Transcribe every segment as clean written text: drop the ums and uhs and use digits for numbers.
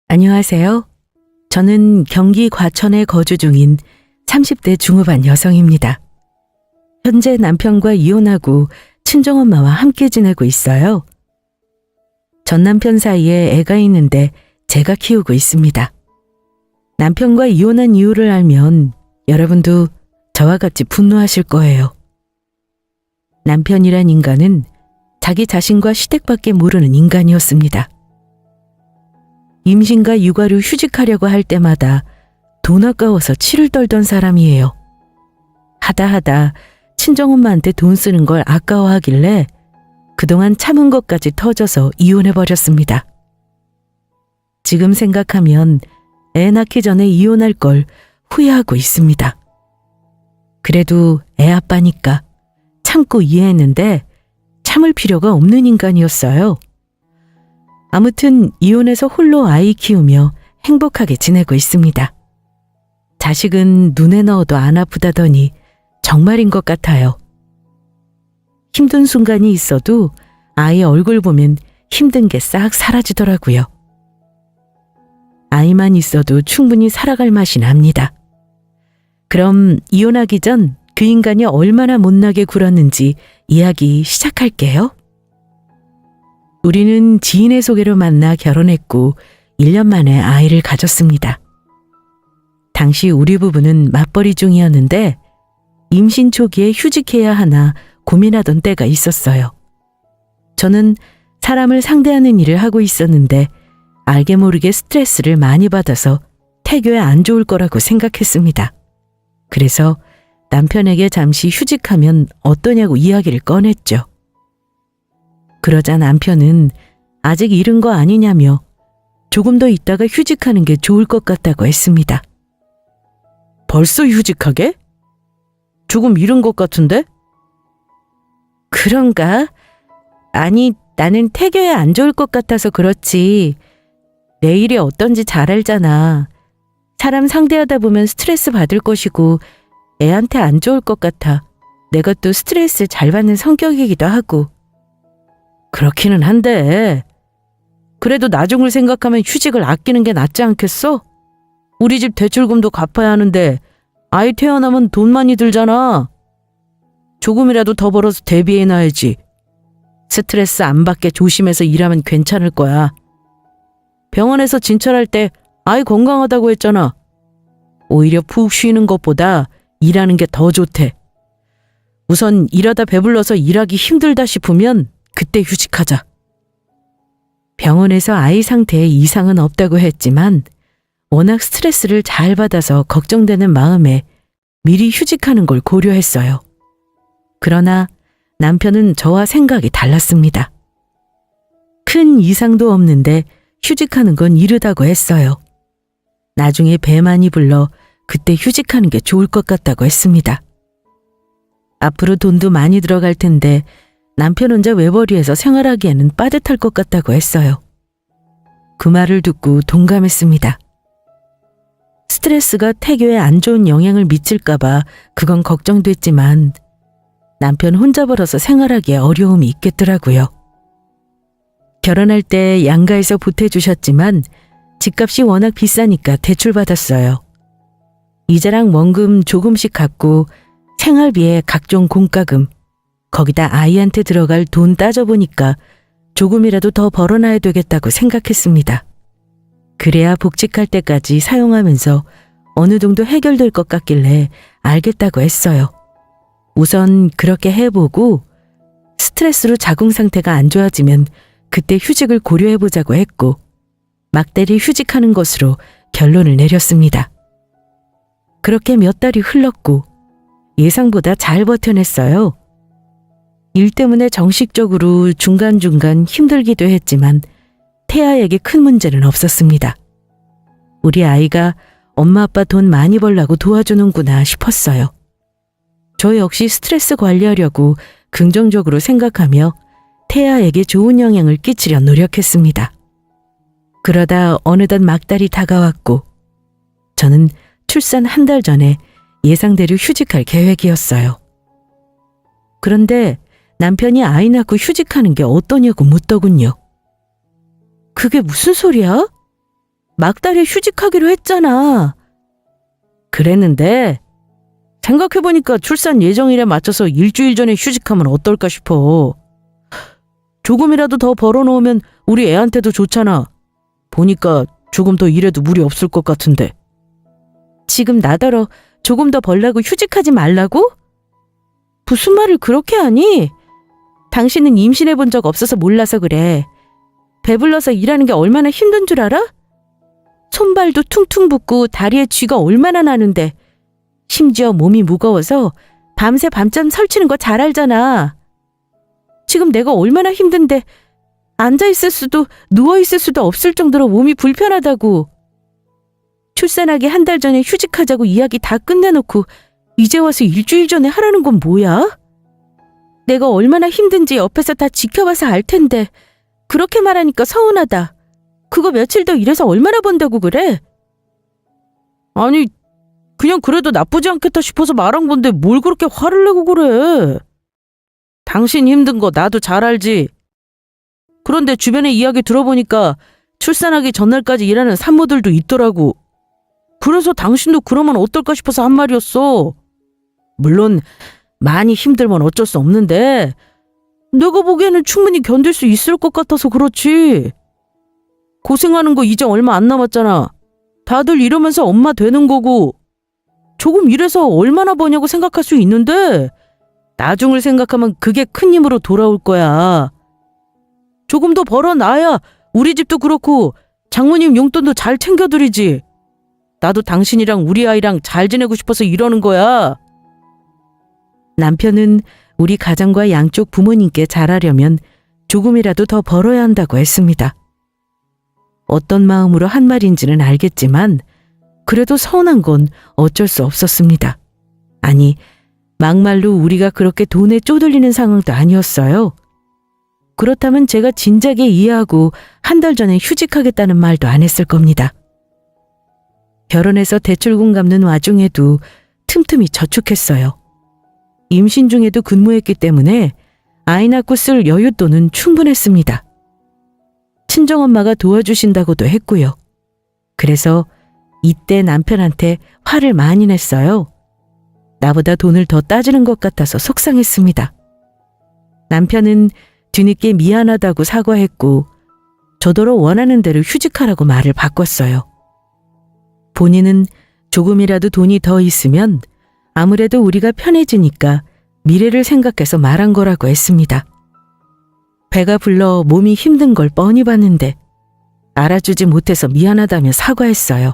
안녕하세요. 저는 경기 과천에 거주 중인 30대 중후반 여성입니다. 현재 남편과 이혼하고 친정엄마와 함께 지내고 있어요. 전 남편 사이에 애가 있는데 제가 키우고 있습니다. 남편과 이혼한 이유를 알면 여러분도 저와 같이 분노하실 거예요. 남편이란 인간은 자기 자신과 시댁밖에 모르는 인간이었습니다. 임신과 육아를 휴직하려고 할 때마다 돈 아까워서 치를 떨던 사람이에요. 하다 친정엄마한테 돈 쓰는 걸 아까워하길래 그동안 참은 것까지 터져서 이혼해버렸습니다. 지금 생각하면 애 낳기 전에 이혼할 걸 후회하고 있습니다. 그래도 애 아빠니까 참고 이해했는데 참을 필요가 없는 인간이었어요. 아무튼 이혼해서 홀로 아이 키우며 행복하게 지내고 있습니다. 자식은 눈에 넣어도 안 아프다더니 정말인 것 같아요. 힘든 순간이 있어도 아이 얼굴 보면 힘든 게 싹 사라지더라고요. 아이만 있어도 충분히 살아갈 맛이 납니다. 그럼 이혼하기 전 그 인간이 얼마나 못나게 굴었는지 이야기 시작할게요. 우리는 지인의 소개로 만나 결혼했고 1년 만에 아이를 가졌습니다. 당시 우리 부부는 맞벌이 중이었는데 임신 초기에 휴직해야 하나 고민하던 때가 있었어요. 저는 사람을 상대하는 일을 하고 있었는데 알게 모르게 스트레스를 많이 받아서 태교에 안 좋을 거라고 생각했습니다. 그래서 남편에게 잠시 휴직하면 어떠냐고 이야기를 꺼냈죠. 그러자 남편은 아직 이른 거 아니냐며 조금 더 있다가 휴직하는 게 좋을 것 같다고 했습니다. 벌써 휴직하게? 조금 이른 것 같은데? 그런가? 아니, 나는 태교에 안 좋을 것 같아서 그렇지. 내 일이 어떤지 잘 알잖아. 사람 상대하다 보면 스트레스 받을 것이고 애한테 안 좋을 것 같아. 내가 또 스트레스 잘 받는 성격이기도 하고. 그렇기는 한데 그래도 나중을 생각하면 휴직을 아끼는 게 낫지 않겠어? 우리 집 대출금도 갚아야 하는데 아이 태어나면 돈 많이 들잖아. 조금이라도 더 벌어서 대비해놔야지. 스트레스 안 받게 조심해서 일하면 괜찮을 거야. 병원에서 진찰할 때 아이 건강하다고 했잖아. 오히려 푹 쉬는 것보다 일하는 게 더 좋대. 우선 일하다 배불러서 일하기 힘들다 싶으면 그때 휴직하자. 병원에서 아이 상태에 이상은 없다고 했지만 워낙 스트레스를 잘 받아서 걱정되는 마음에 미리 휴직하는 걸 고려했어요. 그러나 남편은 저와 생각이 달랐습니다. 큰 이상도 없는데 휴직하는 건 이르다고 했어요. 나중에 배 많이 불러 그때 휴직하는 게 좋을 것 같다고 했습니다. 앞으로 돈도 많이 들어갈 텐데 남편 혼자 외벌이에서 생활하기에는 빠듯할 것 같다고 했어요. 그 말을 듣고 동감했습니다. 스트레스가 태교에 안 좋은 영향을 미칠까봐 그건 걱정됐지만 남편 혼자 벌어서 생활하기에 어려움이 있겠더라고요. 결혼할 때 양가에서 보태주셨지만 집값이 워낙 비싸니까 대출받았어요. 이자랑 원금 조금씩 갚고 생활비에 각종 공과금, 거기다 아이한테 들어갈 돈 따져보니까 조금이라도 더 벌어놔야 되겠다고 생각했습니다. 그래야 복직할 때까지 사용하면서 어느 정도 해결될 것 같길래 알겠다고 했어요. 우선 그렇게 해보고 스트레스로 자궁 상태가 안 좋아지면 그때 휴직을 고려해보자고 했고 막대리 휴직하는 것으로 결론을 내렸습니다. 그렇게 몇 달이 흘렀고 예상보다 잘 버텨냈어요. 일 때문에 정식적으로 중간중간 힘들기도 했지만 태아에게 큰 문제는 없었습니다. 우리 아이가 엄마 아빠 돈 많이 벌라고 도와주는구나 싶었어요. 저 역시 스트레스 관리하려고 긍정적으로 생각하며 태아에게 좋은 영향을 끼치려 노력했습니다. 그러다 어느덧 막달이 다가왔고 저는 출산 한 달 전에 예상대로 휴직할 계획이었어요. 그런데 남편이 아이 낳고 휴직하는 게 어떠냐고 묻더군요. 그게 무슨 소리야? 막달에 휴직하기로 했잖아. 그랬는데 생각해보니까 출산 예정일에 맞춰서 일주일 전에 휴직하면 어떨까 싶어. 조금이라도 더 벌어놓으면 우리 애한테도 좋잖아. 보니까 조금 더 일해도 무리 없을 것 같은데. 지금 나더러 조금 더 벌라고 휴직하지 말라고? 무슨 말을 그렇게 하니? 당신은 임신해본 적 없어서 몰라서 그래. 배불러서 일하는 게 얼마나 힘든 줄 알아? 손발도 퉁퉁 붓고 다리에 쥐가 얼마나 나는데, 심지어 몸이 무거워서 밤새 밤잠 설치는 거 잘 알잖아. 지금 내가 얼마나 힘든데 앉아있을 수도 누워있을 수도 없을 정도로 몸이 불편하다고. 출산하기 한 달 전에 휴직하자고 이야기 다 끝내놓고 이제 와서 일주일 전에 하라는 건 뭐야? 내가 얼마나 힘든지 옆에서 다 지켜봐서 알 텐데 그렇게 말하니까 서운하다. 그거 며칠 더 일해서 얼마나 번다고 그래? 아니, 그냥 그래도 나쁘지 않겠다 싶어서 말한 건데 뭘 그렇게 화를 내고 그래? 당신 힘든 거 나도 잘 알지. 그런데 주변에 이야기 들어보니까 출산하기 전날까지 일하는 산모들도 있더라고. 그래서 당신도 그러면 어떨까 싶어서 한 말이었어. 물론 많이 힘들면 어쩔 수 없는데 내가 보기에는 충분히 견딜 수 있을 것 같아서 그렇지. 고생하는 거 이제 얼마 안 남았잖아. 다들 이러면서 엄마 되는 거고. 조금 일해서 얼마나 버냐고 생각할 수 있는데 나중을 생각하면 그게 큰 힘으로 돌아올 거야. 조금 더 벌어놔야 우리 집도 그렇고 장모님 용돈도 잘 챙겨드리지. 나도 당신이랑 우리 아이랑 잘 지내고 싶어서 이러는 거야. 남편은 우리 가정과 양쪽 부모님께 잘하려면 조금이라도 더 벌어야 한다고 했습니다. 어떤 마음으로 한 말인지는 알겠지만 그래도 서운한 건 어쩔 수 없었습니다. 아니, 막말로 우리가 그렇게 돈에 쪼들리는 상황도 아니었어요. 그렇다면 제가 진작에 이해하고 한 달 전에 휴직하겠다는 말도 안 했을 겁니다. 결혼해서 대출금 갚는 와중에도 틈틈이 저축했어요. 임신 중에도 근무했기 때문에 아이 낳고 쓸 여윳돈은 충분했습니다. 친정엄마가 도와주신다고도 했고요. 그래서 이때 남편한테 화를 많이 냈어요. 나보다 돈을 더 따지는 것 같아서 속상했습니다. 남편은 뒤늦게 미안하다고 사과했고 저더러 원하는 대로 휴직하라고 말을 바꿨어요. 본인은 조금이라도 돈이 더 있으면 아무래도 우리가 편해지니까 미래를 생각해서 말한 거라고 했습니다. 배가 불러 몸이 힘든 걸 뻔히 봤는데 알아주지 못해서 미안하다며 사과했어요.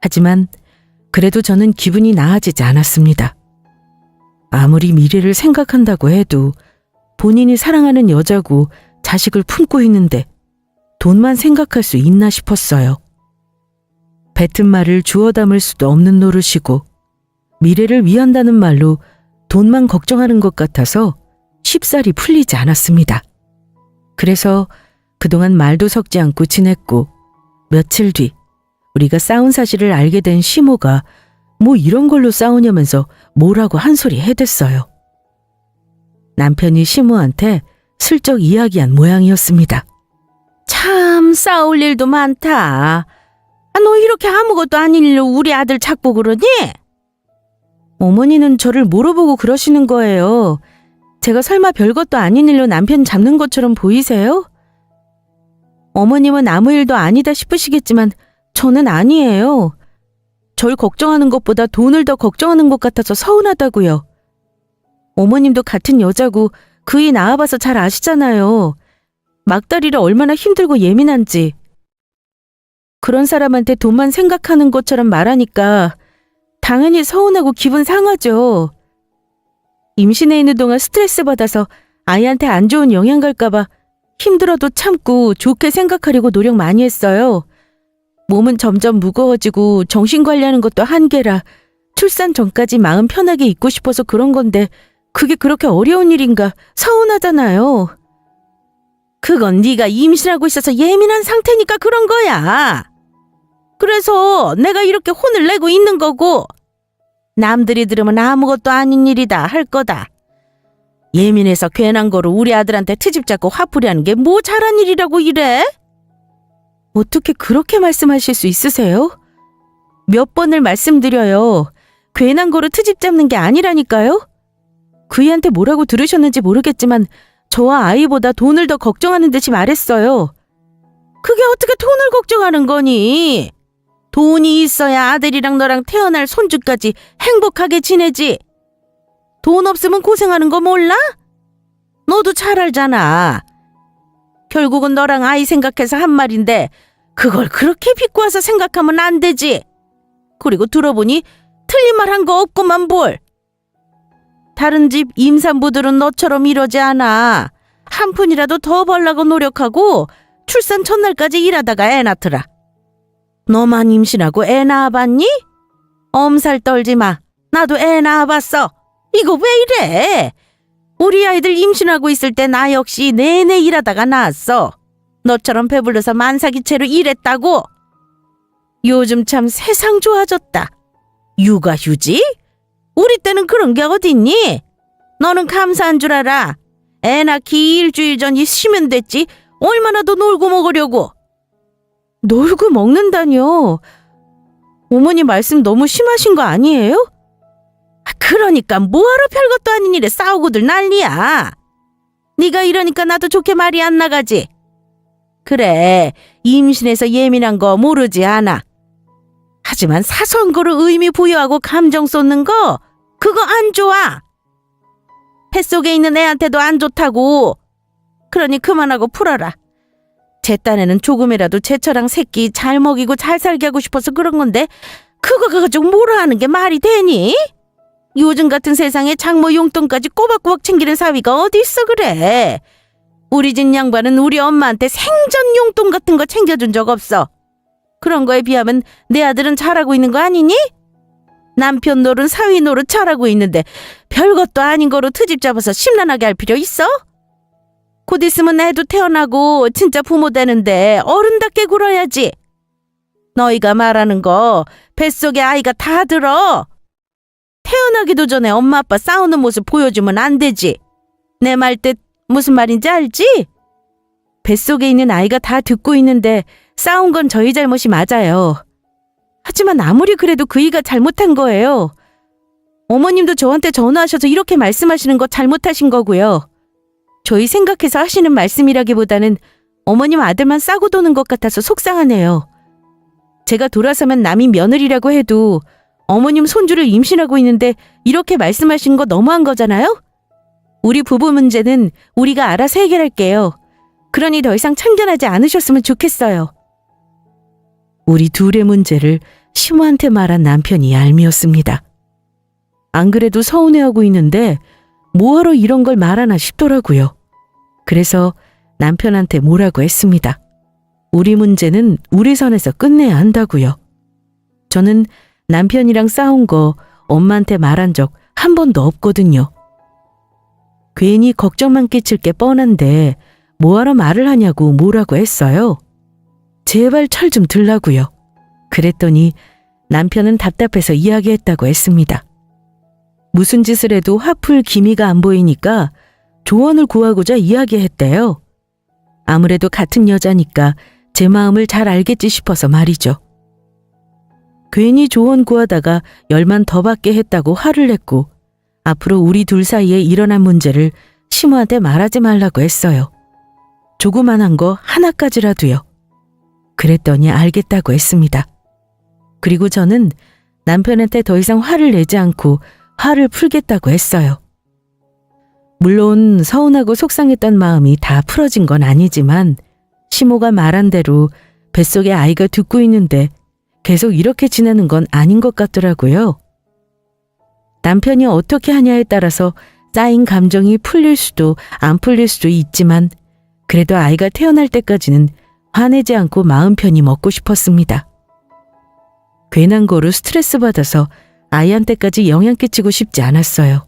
하지만 그래도 저는 기분이 나아지지 않았습니다. 아무리 미래를 생각한다고 해도 본인이 사랑하는 여자고 자식을 품고 있는데 돈만 생각할 수 있나 싶었어요. 뱉은 말을 주워 담을 수도 없는 노릇이고 미래를 위한다는 말로 돈만 걱정하는 것 같아서 쉽사리 풀리지 않았습니다. 그래서 그동안 말도 섞지 않고 지냈고 며칠 뒤 우리가 싸운 사실을 알게 된 시모가 뭐 이런 걸로 싸우냐면서 뭐라고 한 소리 해댔어요. 남편이 시모한테 슬쩍 이야기한 모양이었습니다. 참 싸울 일도 많다. 너 이렇게 아무것도 아닌 일로 우리 아들 찾고 그러니? 어머니는 저를 물어보고 그러시는 거예요. 제가 설마 별것도 아닌 일로 남편 잡는 것처럼 보이세요? 어머님은 아무 일도 아니다 싶으시겠지만 저는 아니에요. 절 걱정하는 것보다 돈을 더 걱정하는 것 같아서 서운하다고요. 어머님도 같은 여자고 그이 낳아봐서 잘 아시잖아요. 막다리를 얼마나 힘들고 예민한지. 그런 사람한테 돈만 생각하는 것처럼 말하니까 당연히 서운하고 기분 상하죠. 임신해 있는 동안 스트레스 받아서 아이한테 안 좋은 영향 갈까봐 힘들어도 참고 좋게 생각하려고 노력 많이 했어요. 몸은 점점 무거워지고 정신 관리하는 것도 한계라 출산 전까지 마음 편하게 있고 싶어서 그런 건데 그게 그렇게 어려운 일인가 서운하잖아요. 그건 네가 임신하고 있어서 예민한 상태니까 그런 거야. 그래서 내가 이렇게 혼을 내고 있는 거고 남들이 들으면 아무것도 아닌 일이다 할 거다. 예민해서 괜한 거로 우리 아들한테 트집 잡고 화풀이하는 게 뭐 잘한 일이라고 이래? 어떻게 그렇게 말씀하실 수 있으세요? 몇 번을 말씀드려요. 괜한 거로 트집 잡는 게 아니라니까요? 그이한테 뭐라고 들으셨는지 모르겠지만 저와 아이보다 돈을 더 걱정하는 듯이 말했어요. 그게 어떻게 돈을 걱정하는 거니? 돈이 있어야 아들이랑 너랑 태어날 손주까지 행복하게 지내지. 돈 없으면 고생하는 거 몰라? 너도 잘 알잖아. 결국은 너랑 아이 생각해서 한 말인데 그걸 그렇게 비꼬아서 생각하면 안 되지. 그리고 들어보니 틀린 말 한 거 없구만 뭘. 다른 집 임산부들은 너처럼 이러지 않아. 한 푼이라도 더 벌라고 노력하고 출산 첫날까지 일하다가 애 낳더라. 너만 임신하고 애 낳아봤니? 엄살 떨지 마. 나도 애 낳아봤어. 이거 왜 이래? 우리 아이들 임신하고 있을 때 나 역시 내내 일하다가 낳았어. 너처럼 배불러서 만사기채로 일했다고. 요즘 참 세상 좋아졌다. 육아휴직? 우리 때는 그런 게 어딨니? 너는 감사한 줄 알아. 애 낳기 일주일 전 있으면 됐지. 얼마나 더 놀고 먹으려고. 놀고 먹는다뇨. 어머니 말씀 너무 심하신 거 아니에요? 그러니까 뭐하러 별것도 아닌 일에 싸우고들 난리야. 네가 이러니까 나도 좋게 말이 안 나가지. 그래, 임신해서 예민한 거 모르지 않아. 하지만 사소한 의미 부여하고 감정 쏟는 거 그거 안 좋아. 뱃속에 있는 애한테도 안 좋다고. 그러니 그만하고 풀어라. 제 딴에는 조금이라도 제처랑 새끼 잘 먹이고 잘 살게 하고 싶어서 그런 건데 그거 가지고 뭐라 하는 게 말이 되니? 요즘 같은 세상에 장모 용돈까지 꼬박꼬박 챙기는 사위가 어디 있어 그래. 우리 집 양반은 우리 엄마한테 생전 용돈 같은 거 챙겨준 적 없어. 그런 거에 비하면 내 아들은 잘하고 있는 거 아니니? 남편 노릇 사위 노릇 잘하고 있는데 별것도 아닌 거로 트집 잡아서 심란하게 할 필요 있어? 곧 있으면 애도 태어나고 진짜 부모 되는데 어른답게 굴어야지. 너희가 말하는 거 뱃속에 아이가 다 들어. 태어나기도 전에 엄마 아빠 싸우는 모습 보여주면 안 되지. 내 말 뜻 무슨 말인지 알지? 뱃속에 있는 아이가 다 듣고 있는데 싸운 건 저희 잘못이 맞아요. 하지만 아무리 그래도 그이가 잘못한 거예요. 어머님도 저한테 전화하셔서 이렇게 말씀하시는 거 잘못하신 거고요. 저희 생각해서 하시는 말씀이라기보다는 어머님 아들만 싸고 도는 것 같아서 속상하네요. 제가 돌아서면 남이 며느리라고 해도 어머님 손주를 임신하고 있는데 이렇게 말씀하신 거 너무한 거잖아요? 우리 부부 문제는 우리가 알아서 해결할게요. 그러니 더 이상 참견하지 않으셨으면 좋겠어요. 우리 둘의 문제를 시모한테 말한 남편이 얄미웠습니다. 안 그래도 서운해하고 있는데 뭐하러 이런 걸 말하나 싶더라고요. 그래서 남편한테 뭐라고 했습니다. 우리 문제는 우리 선에서 끝내야 한다고요. 저는 남편이랑 싸운 거 엄마한테 말한 적 한 번도 없거든요. 괜히 걱정만 끼칠 게 뻔한데 뭐하러 말을 하냐고 뭐라고 했어요. 제발 철 좀 들라고요. 그랬더니 남편은 답답해서 이야기했다고 했습니다. 무슨 짓을 해도 화풀 기미가 안 보이니까 조언을 구하고자 이야기했대요. 아무래도 같은 여자니까 제 마음을 잘 알겠지 싶어서 말이죠. 괜히 조언 구하다가 열만 더 받게 했다고 화를 냈고 앞으로 우리 둘 사이에 일어난 문제를 시모한테 말하지 말라고 했어요. 조그만한 거 하나까지라도요. 그랬더니 알겠다고 했습니다. 그리고 저는 남편한테 더 이상 화를 내지 않고 화를 풀겠다고 했어요. 물론 서운하고 속상했던 마음이 다 풀어진 건 아니지만 시모가 말한 대로 뱃속에 아이가 듣고 있는데 계속 이렇게 지내는 건 아닌 것 같더라고요. 남편이 어떻게 하냐에 따라서 쌓인 감정이 풀릴 수도 안 풀릴 수도 있지만 그래도 아이가 태어날 때까지는 화내지 않고 마음 편히 먹고 싶었습니다. 괜한 거로 스트레스 받아서 아이한테까지 영향 끼치고 싶지 않았어요.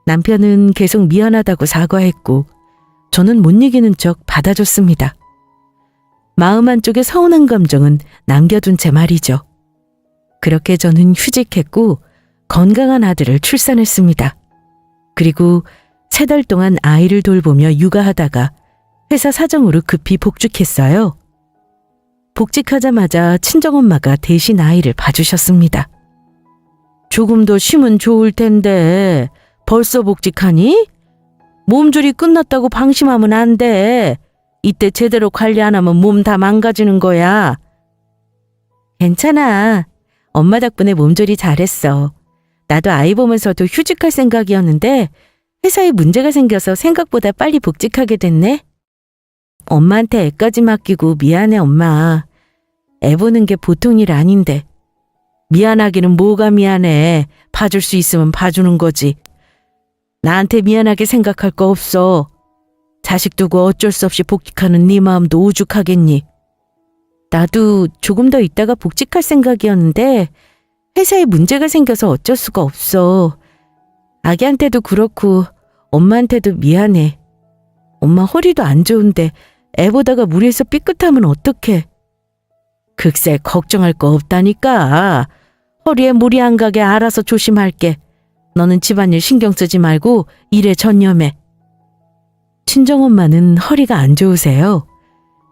남편은 계속 미안하다고 사과했고 저는 못 이기는 척 받아줬습니다. 마음 한쪽에 서운한 감정은 남겨둔 채 말이죠. 그렇게 저는 휴직했고 건강한 아들을 출산했습니다. 그리고 3달 동안 아이를 돌보며 육아하다가 회사 사정으로 급히 복직했어요. 복직하자마자 친정엄마가 대신 아이를 봐주셨습니다. 조금 더 쉬면 좋을 텐데 벌써 복직하니? 몸조리 끝났다고 방심하면 안 돼. 이때 제대로 관리 안 하면 몸 다 망가지는 거야. 괜찮아. 엄마 덕분에 몸조리 잘했어. 나도 아이 보면서도 휴직할 생각이었는데 회사에 문제가 생겨서 생각보다 빨리 복직하게 됐네. 엄마한테 애까지 맡기고 미안해, 엄마. 애 보는 게 보통 일 아닌데. 미안하기는 뭐가 미안해. 봐줄 수 있으면 봐주는 거지. 나한테 미안하게 생각할 거 없어. 자식 두고 어쩔 수 없이 복직하는 네 마음도 오죽하겠니. 나도 조금 더 있다가 복직할 생각이었는데 회사에 문제가 생겨서 어쩔 수가 없어. 아기한테도 그렇고 엄마한테도 미안해. 엄마 허리도 안 좋은데 애 보다가 무리해서 삐끗하면 어떡해. 글쎄 걱정할 거 없다니까. 허리에 무리 안 가게 알아서 조심할게. 너는 집안일 신경 쓰지 말고 일에 전념해. 친정엄마는 허리가 안 좋으세요.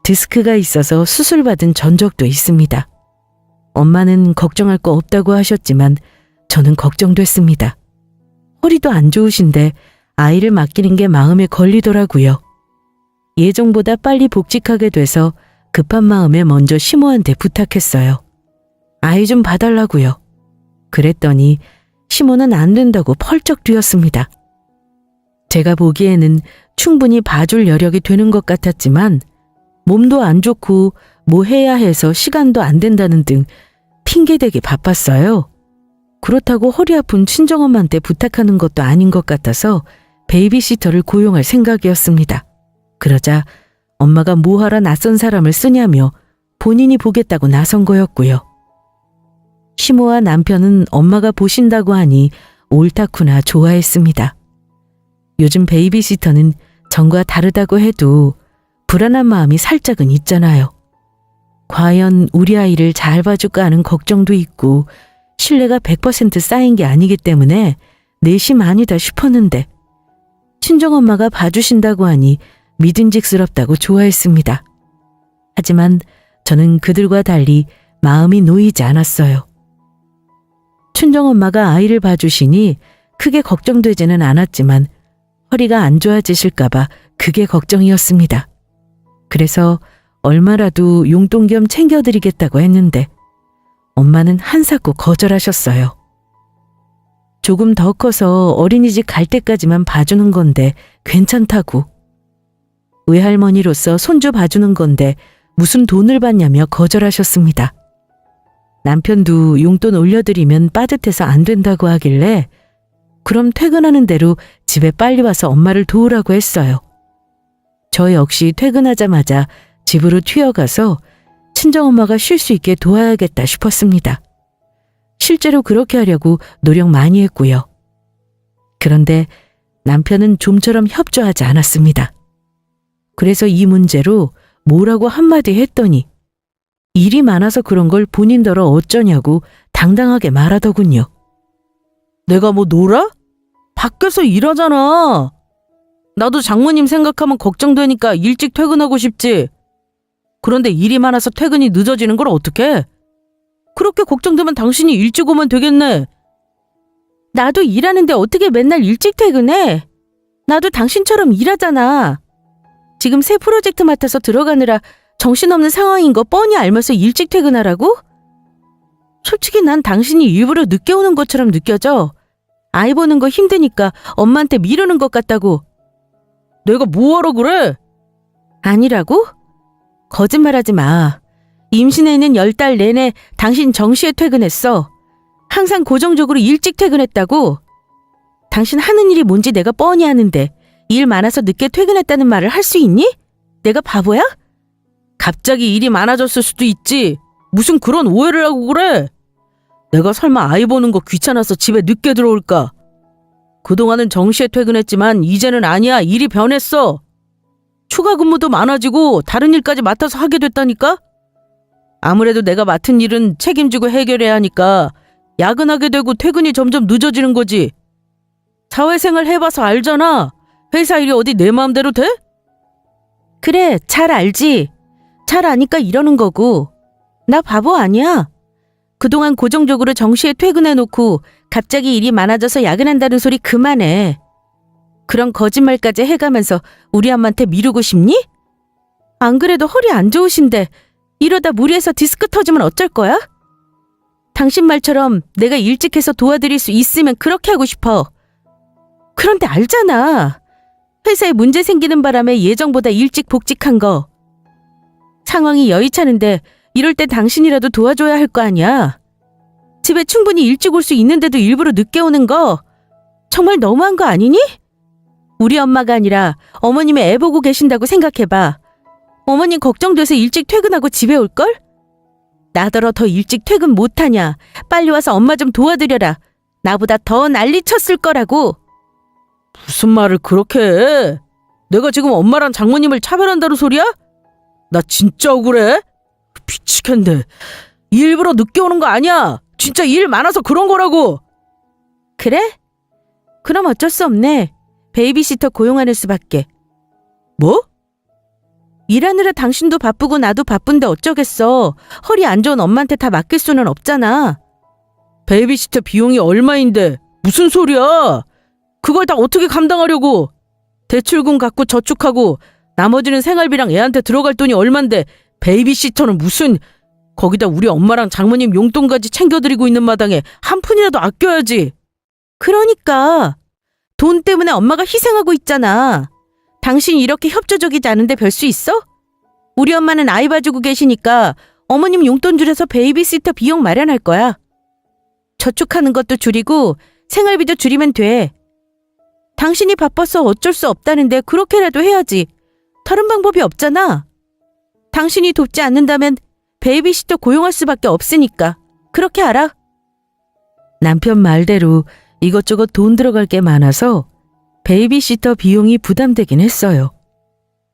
디스크가 있어서 수술받은 전적도 있습니다. 엄마는 걱정할 거 없다고 하셨지만 저는 걱정됐습니다. 허리도 안 좋으신데 아이를 맡기는 게 마음에 걸리더라고요. 예정보다 빨리 복직하게 돼서 급한 마음에 먼저 시모한테 부탁했어요. 아이 좀 봐달라고요. 그랬더니 시모는 안 된다고 펄쩍 뛰었습니다. 제가 보기에는 충분히 봐줄 여력이 되는 것 같았지만 몸도 안 좋고 뭐 해야 해서 시간도 안 된다는 등 핑계대기 바빴어요. 그렇다고 허리 아픈 친정엄마한테 부탁하는 것도 아닌 것 같아서 베이비시터를 고용할 생각이었습니다. 그러자 엄마가 뭐하러 낯선 사람을 쓰냐며 본인이 보겠다고 나선 거였고요. 시모와 남편은 엄마가 보신다고 하니 옳다구나 좋아했습니다. 요즘 베이비시터는 전과 다르다고 해도 불안한 마음이 살짝은 있잖아요. 과연 우리 아이를 잘 봐줄까 하는 걱정도 있고 신뢰가 100% 쌓인 게 아니기 때문에 내심 아니다 싶었는데 친정엄마가 봐주신다고 하니 믿음직스럽다고 좋아했습니다. 하지만 저는 그들과 달리 마음이 놓이지 않았어요. 친정엄마가 아이를 봐주시니 크게 걱정되지는 않았지만 허리가 안 좋아지실까봐 그게 걱정이었습니다. 그래서 얼마라도 용돈 겸 챙겨드리겠다고 했는데 엄마는 한사코 거절하셨어요. 조금 더 커서 어린이집 갈 때까지만 봐주는 건데 괜찮다고. 외할머니로서 손주 봐주는 건데 무슨 돈을 받냐며 거절하셨습니다. 남편도 용돈 올려드리면 빠듯해서 안 된다고 하길래 그럼 퇴근하는 대로 집에 빨리 와서 엄마를 도우라고 했어요. 저 역시 퇴근하자마자 집으로 튀어가서 친정엄마가 쉴 수 있게 도와야겠다 싶었습니다. 실제로 그렇게 하려고 노력 많이 했고요. 그런데 남편은 좀처럼 협조하지 않았습니다. 그래서 이 문제로 뭐라고 한마디 했더니 일이 많아서 그런 걸 본인더러 어쩌냐고 당당하게 말하더군요. 내가 뭐 놀아? 밖에서 일하잖아. 나도 장모님 생각하면 걱정되니까 일찍 퇴근하고 싶지. 그런데 일이 많아서 퇴근이 늦어지는 걸 어떡해? 그렇게 걱정되면 당신이 일찍 오면 되겠네. 나도 일하는데 어떻게 맨날 일찍 퇴근해? 나도 당신처럼 일하잖아. 지금 새 프로젝트 맡아서 들어가느라 정신없는 상황인 거 뻔히 알면서 일찍 퇴근하라고? 솔직히 난 당신이 일부러 늦게 오는 것처럼 느껴져. 아이 보는 거 힘드니까 엄마한테 미루는 것 같다고. 내가 뭐하러 그래? 아니라고? 거짓말하지 마. 임신해 있는 10달 내내 당신 정시에 퇴근했어. 항상 고정적으로 일찍 퇴근했다고. 당신 하는 일이 뭔지 내가 뻔히 아는데 일 많아서 늦게 퇴근했다는 말을 할 수 있니? 내가 바보야? 갑자기 일이 많아졌을 수도 있지. 무슨 그런 오해를 하고 그래? 내가 설마 아이 보는 거 귀찮아서 집에 늦게 들어올까? 그동안은 정시에 퇴근했지만 이제는 아니야. 일이 변했어. 추가 근무도 많아지고 다른 일까지 맡아서 하게 됐다니까? 아무래도 내가 맡은 일은 책임지고 해결해야 하니까 야근하게 되고 퇴근이 점점 늦어지는 거지. 사회생활 해봐서 알잖아. 회사 일이 어디 내 마음대로 돼? 그래, 잘 알지. 잘 아니까 이러는 거고. 나 바보 아니야. 그동안 고정적으로 정시에 퇴근해놓고 갑자기 일이 많아져서 야근한다는 소리 그만해. 그런 거짓말까지 해가면서 우리 엄마한테 미루고 싶니? 안 그래도 허리 안 좋으신데 이러다 무리해서 디스크 터지면 어쩔 거야? 당신 말처럼 내가 일찍 해서 도와드릴 수 있으면 그렇게 하고 싶어. 그런데 알잖아. 회사에 문제 생기는 바람에 예정보다 일찍 복직한 거. 상황이 여의찮은데 이럴 때 당신이라도 도와줘야 할 거 아니야. 집에 충분히 일찍 올 수 있는데도 일부러 늦게 오는 거 정말 너무한 거 아니니? 우리 엄마가 아니라 어머님이 애 보고 계신다고 생각해봐. 어머님 걱정돼서 일찍 퇴근하고 집에 올걸? 나더러 더 일찍 퇴근 못하냐. 빨리 와서 엄마 좀 도와드려라. 나보다 더 난리 쳤을 거라고. 무슨 말을 그렇게 해? 내가 지금 엄마랑 장모님을 차별한다는 소리야? 나 진짜 억울해. 미치겠네. 일부러 늦게 오는 거 아니야. 진짜 일 많아서 그런 거라고. 그래? 그럼 어쩔 수 없네. 베이비시터 고용하는 수밖에. 뭐? 일하느라 당신도 바쁘고 나도 바쁜데 어쩌겠어. 허리 안 좋은 엄마한테 다 맡길 수는 없잖아. 베이비시터 비용이 얼마인데 무슨 소리야. 그걸 다 어떻게 감당하려고. 대출금 갖고 저축하고 나머지는 생활비랑 애한테 들어갈 돈이 얼만데 베이비시터는 무슨. 거기다 우리 엄마랑 장모님 용돈까지 챙겨드리고 있는 마당에 한 푼이라도 아껴야지. 그러니까 돈 때문에 엄마가 희생하고 있잖아. 당신이 이렇게 협조적이지 않은데 별 수 있어? 우리 엄마는 아이 봐주고 계시니까 어머님 용돈 줄여서 베이비시터 비용 마련할 거야. 저축하는 것도 줄이고 생활비도 줄이면 돼. 당신이 바빠서 어쩔 수 없다는데 그렇게라도 해야지. 다른 방법이 없잖아. 당신이 돕지 않는다면 베이비시터 고용할 수밖에 없으니까. 그렇게 알아? 남편 말대로 이것저것 돈 들어갈 게 많아서 베이비시터 비용이 부담되긴 했어요.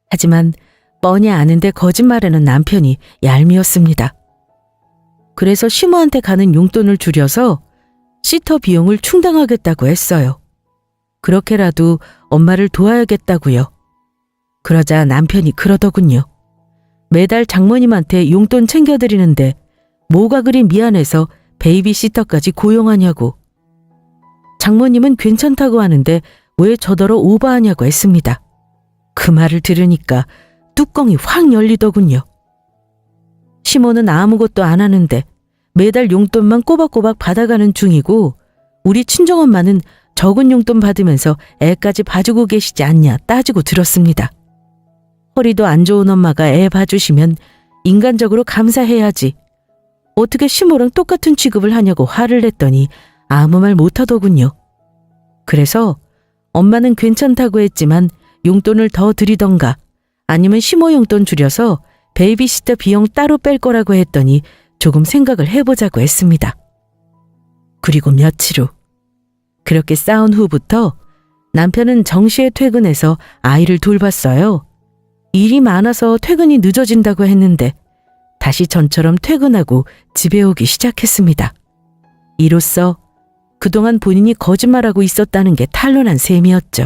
하지만 뻔히 아는데 거짓말하는 남편이 얄미웠습니다. 그래서 시모한테 가는 용돈을 줄여서 시터 비용을 충당하겠다고 했어요. 그렇게라도 엄마를 도와야겠다고요. 그러자 남편이 그러더군요. 매달 장모님한테 용돈 챙겨드리는데 뭐가 그리 미안해서 베이비시터까지 고용하냐고. 장모님은 괜찮다고 하는데 왜 저더러 오버하냐고 했습니다. 그 말을 들으니까 뚜껑이 확 열리더군요. 시모는 아무것도 안 하는데 매달 용돈만 꼬박꼬박 받아가는 중이고 우리 친정엄마는 적은 용돈 받으면서 애까지 봐주고 계시지 않냐 따지고 들었습니다. 허리도 안 좋은 엄마가 애 봐주시면 인간적으로 감사해야지. 어떻게 시모랑 똑같은 취급을 하냐고 화를 냈더니 아무 말 못하더군요. 그래서 엄마는 괜찮다고 했지만 용돈을 더 드리던가 아니면 시모 용돈 줄여서 베이비시터 비용 따로 뺄 거라고 했더니 조금 생각을 해보자고 했습니다. 그리고 며칠 후 그렇게 싸운 후부터 남편은 정시에 퇴근해서 아이를 돌봤어요. 일이 많아서 퇴근이 늦어진다고 했는데 다시 전처럼 퇴근하고 집에 오기 시작했습니다. 이로써 그동안 본인이 거짓말하고 있었다는 게 탄로난 셈이었죠.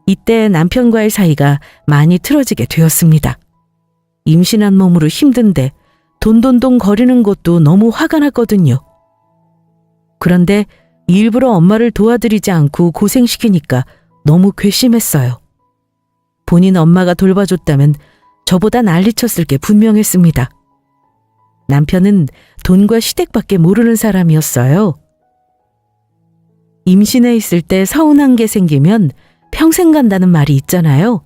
이때 남편과의 사이가 많이 틀어지게 되었습니다. 임신한 몸으로 힘든데 돈돈돈 거리는 것도 너무 화가 났거든요. 그런데 일부러 엄마를 도와드리지 않고 고생시키니까 너무 괘씸했어요. 본인 엄마가 돌봐줬다면 저보다 난리쳤을 게 분명했습니다. 남편은 돈과 시댁밖에 모르는 사람이었어요. 임신해 있을 때 서운한 게 생기면 평생 간다는 말이 있잖아요.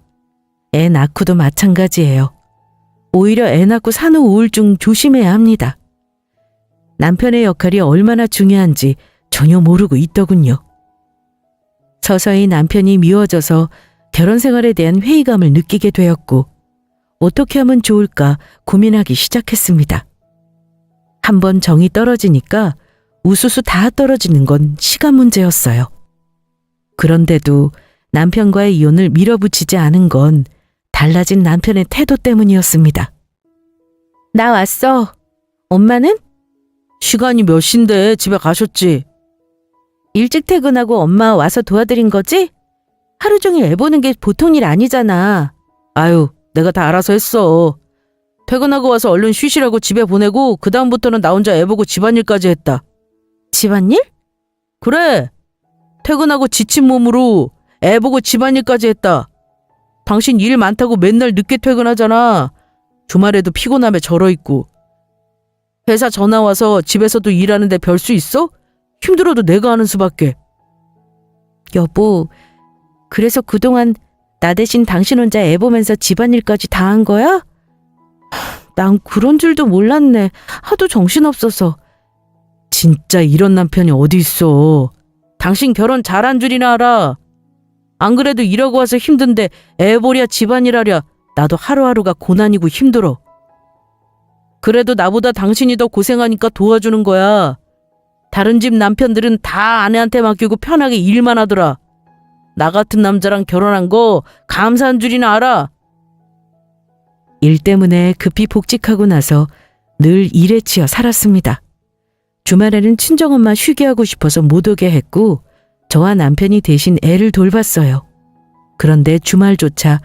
애 낳고도 마찬가지예요. 오히려 애 낳고 산후 우울증 조심해야 합니다. 남편의 역할이 얼마나 중요한지 전혀 모르고 있더군요. 서서히 남편이 미워져서 결혼 생활에 대한 회의감을 느끼게 되었고 어떻게 하면 좋을까 고민하기 시작했습니다. 한번 정이 떨어지니까 우수수 다 떨어지는 건 시간 문제였어요. 그런데도 남편과의 이혼을 밀어붙이지 않은 건 달라진 남편의 태도 때문이었습니다. 나 왔어. 엄마는? 시간이 몇 시인데 집에 가셨지? 일찍 퇴근하고 엄마 와서 도와드린 거지? 하루 종일 애 보는 게 보통 일 아니잖아. 아유, 내가 다 알아서 했어. 퇴근하고 와서 얼른 쉬시라고 집에 보내고 그다음부터는 나 혼자 애 보고 집안일까지 했다. 집안일? 그래. 퇴근하고 지친 몸으로 애 보고 집안일까지 했다. 당신 일 많다고 맨날 늦게 퇴근하잖아. 주말에도 피곤함에 절어있고. 회사 전화 와서 집에서도 일하는데 별 수 있어? 힘들어도 내가 하는 수밖에. 여보, 그래서 그동안 나 대신 당신 혼자 애 보면서 집안일까지 다 한 거야? 난 그런 줄도 몰랐네. 하도 정신없어서. 진짜 이런 남편이 어디 있어. 당신 결혼 잘한 줄이나 알아. 안 그래도 일하고 와서 힘든데 애 보랴 집안일 하랴 나도 하루하루가 고난이고 힘들어. 그래도 나보다 당신이 더 고생하니까 도와주는 거야. 다른 집 남편들은 다 아내한테 맡기고 편하게 일만 하더라. 나 같은 남자랑 결혼한 거 감사한 줄이나 알아. 일 때문에 급히 복직하고 나서 늘 일에 치여 살았습니다. 주말에는 친정엄마 쉬게 하고 싶어서 못 오게 했고 저와 남편이 대신 애를 돌봤어요. 그런데 주말조차